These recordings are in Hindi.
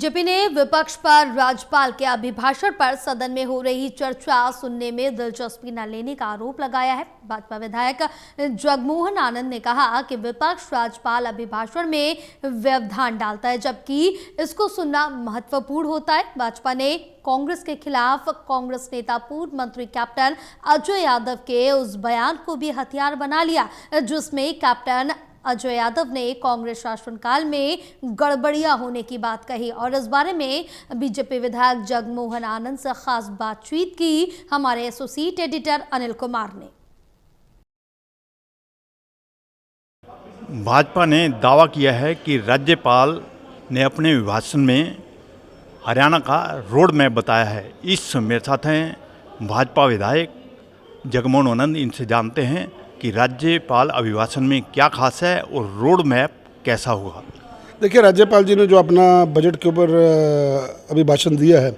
बीजेपी ने विपक्ष पर राज्यपाल के अभिभाषण पर सदन में हो रही चर्चा सुनने में दिलचस्पी न लेने का आरोप लगाया है। भाजपा विधायक जगमोहन आनंद ने कहा कि विपक्ष राज्यपाल अभिभाषण में व्यवधान डालता है, जबकि इसको सुनना महत्वपूर्ण होता है। भाजपा ने कांग्रेस के खिलाफ कांग्रेस नेता पूर्व मंत्री कैप्टन अजय यादव के उस बयान को भी हथियार बना लिया जिसमें कैप्टन अजय यादव ने कांग्रेस शासनकाल में गड़बड़ियां होने की बात कही और इस बारे में बीजेपी विधायक जगमोहन आनंद से खास बातचीत की हमारे एसोसिएट एडिटर अनिल कुमार ने। भाजपा ने दावा किया है कि राज्यपाल ने अपने अभिभाषण में हरियाणा का रोड मैप बताया है। इस मेरे साथ हैं भाजपा विधायक जगमोहन आनंद। इनसे जानते हैं कि राज्यपाल अभिभाषण में क्या खास है और रोड मैप कैसा होगा। देखिए, राज्यपाल जी ने जो अपना बजट के ऊपर अभिभाषण दिया है,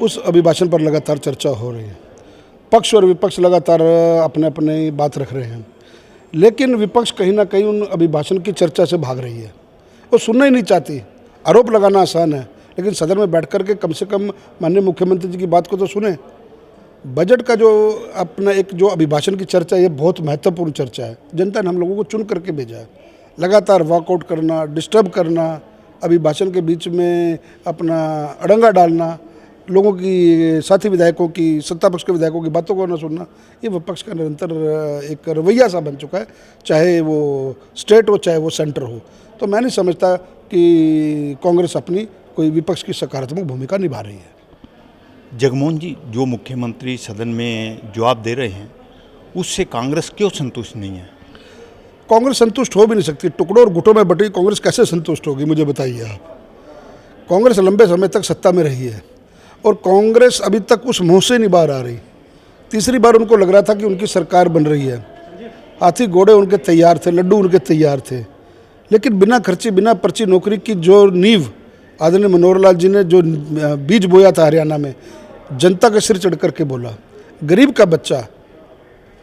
उस अभिभाषण पर लगातार चर्चा हो रही है। पक्ष और विपक्ष लगातार अपने अपने बात रख रहे हैं, लेकिन विपक्ष कहीं ना कहीं उन अभिभाषण की चर्चा से भाग रही है। वो सुनना ही नहीं चाहती। आरोप लगाना आसान है, लेकिन सदन में बैठ कर के कम से कम माननीय मुख्यमंत्री जी की बात को तो सुने। बजट का जो अपना एक जो अभिभाषण की चर्चा है, ये बहुत महत्वपूर्ण चर्चा है। जनता ने हम लोगों को चुन करके भेजा है। लगातार वॉकआउट करना, डिस्टर्ब करना, अभिभाषण के बीच में अपना अड़ंगा डालना, लोगों की साथी विधायकों की, सत्ता पक्ष के विधायकों की बातों को न सुनना, ये विपक्ष का निरंतर एक रवैया सा बन चुका है, चाहे वो स्टेट हो चाहे वो सेंटर हो। तो मैं नहीं समझता कि कांग्रेस अपनी कोई विपक्ष की सकारात्मक भूमिका निभा रही है। जगमोहन जी, जो मुख्यमंत्री सदन में जवाब दे रहे हैं उससे कांग्रेस क्यों संतुष्ट नहीं है? कांग्रेस संतुष्ट हो भी नहीं सकती। टुकड़ों और गुटों में बटी कांग्रेस कैसे संतुष्ट होगी, मुझे बताइए आप। कांग्रेस लंबे समय तक सत्ता में रही है और कांग्रेस अभी तक उस मुँह से नहीं बाहर आ रही। तीसरी बार उनको लग रहा था कि उनकी सरकार बन रही है। हाथी घोड़े उनके तैयार थे, लड्डू उनके तैयार थे, लेकिन बिना खर्ची बिना पर्ची नौकरी की जो नींव आदरणीय मनोहर लाल जी ने जो बीज बोया था हरियाणा में, जनता के सिर चढ़ करके बोला। गरीब का बच्चा,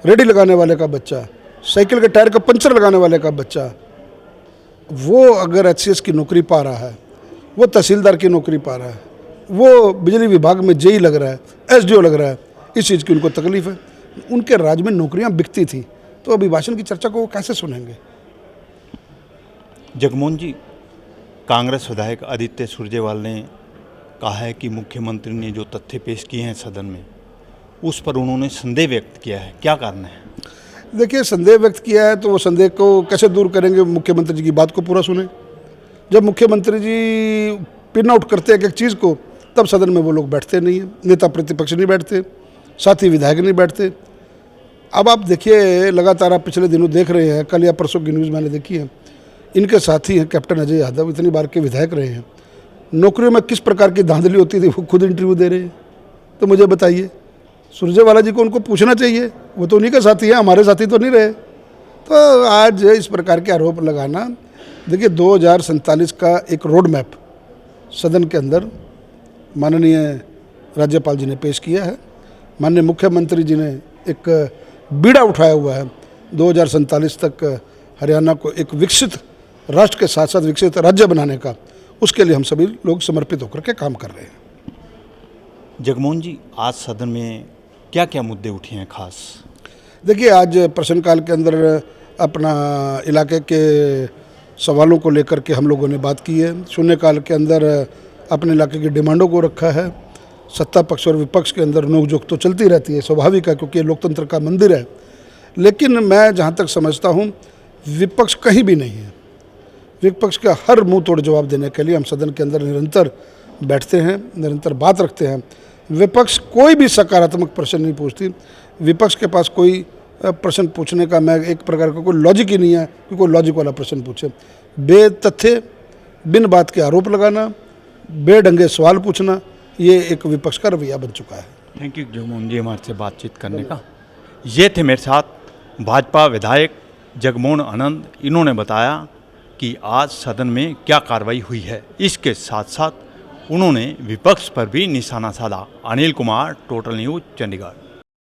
रेडी लगाने वाले का बच्चा, साइकिल के टायर का पंचर लगाने वाले का बच्चा, वो अगर एचसीएस की नौकरी पा रहा है, वो तहसीलदार की नौकरी पा रहा है, वो बिजली विभाग में जेई लग रहा है, एसडीओ लग रहा है, इस चीज़ की उनको तकलीफ है। उनके राज्य में नौकरियां बिकती थी, तो अभिभाषण की चर्चा को वो कैसे सुनेंगे? जगमोहन जी, कांग्रेस विधायक आदित्य सुरजेवाल ने कहा है कि मुख्यमंत्री ने जो तथ्य पेश किए हैं सदन में, उस पर उन्होंने संदेह व्यक्त किया है। क्या कारण है? देखिए, संदेह व्यक्त किया है तो वो संदेह को कैसे दूर करेंगे? मुख्यमंत्री जी की बात को पूरा सुने। जब मुख्यमंत्री जी पिन आउट करते हैं एक चीज़ को, तब सदन में वो लोग बैठते नहीं हैं। नेता प्रतिपक्ष नहीं बैठते, साथी विधायक नहीं बैठते। अब आप देखिए, लगातार आप पिछले दिनों देख रहे हैं, कल या परसों की न्यूज़ मैंने देखी है, इनके साथी हैं कैप्टन अजय यादव, इतनी बार के विधायक रहे हैं। नौकरियों में किस प्रकार की धांधली होती थी वो खुद इंटरव्यू दे रहे हैं। तो मुझे बताइए, सुरजेवाला जी को उनको पूछना चाहिए, वो तो उन्हीं के साथी हैं, हमारे साथी तो नहीं रहे। तो आज इस प्रकार के आरोप लगाना, देखिए 2047 का एक रोड मैप सदन के अंदर माननीय राज्यपाल जी ने पेश किया है। माननीय मुख्यमंत्री जी ने एक बीड़ा उठाया हुआ है 2047 तक हरियाणा को एक विकसित राष्ट्र के साथ साथ विकसित राज्य बनाने का। उसके लिए हम सभी लोग समर्पित होकर के काम कर रहे हैं। जगमोहन जी, आज सदन में क्या क्या मुद्दे उठे हैं खास? देखिए, आज प्रश्नकाल के अंदर अपना इलाके के सवालों को लेकर के हम लोगों ने बात की है। शून्यकाल के अंदर अपने इलाके की डिमांडों को रखा है। सत्ता पक्ष और विपक्ष के अंदर नोकझोंक तो चलती रहती है, स्वाभाविक है, क्योंकि ये लोकतंत्र का मंदिर है। लेकिन मैं जहाँ तक समझता हूँ, विपक्ष कहीं भी नहीं है। विपक्ष का हर मुंह तोड़ जवाब देने के लिए हम सदन के अंदर निरंतर बैठते हैं, निरंतर बात रखते हैं। विपक्ष कोई भी सकारात्मक प्रश्न नहीं पूछती। विपक्ष के पास कोई प्रश्न पूछने का मैं एक प्रकार का कोई लॉजिक ही नहीं है कि कोई लॉजिक वाला प्रश्न पूछे। बेतथ्य, बिन बात के आरोप लगाना, बेढंगे सवाल पूछना, ये एक विपक्ष का रवैया बन चुका है। थैंक यू जगमोहन जी हमारे से बातचीत करने का। ये थे मेरे साथ भाजपा विधायक जगमोहन आनंद। इन्होंने बताया कि आज सदन में क्या कार्रवाई हुई है। इसके साथ साथ उन्होंने विपक्ष पर भी निशाना साधा। Anil Kumar, total news, Chandigarh.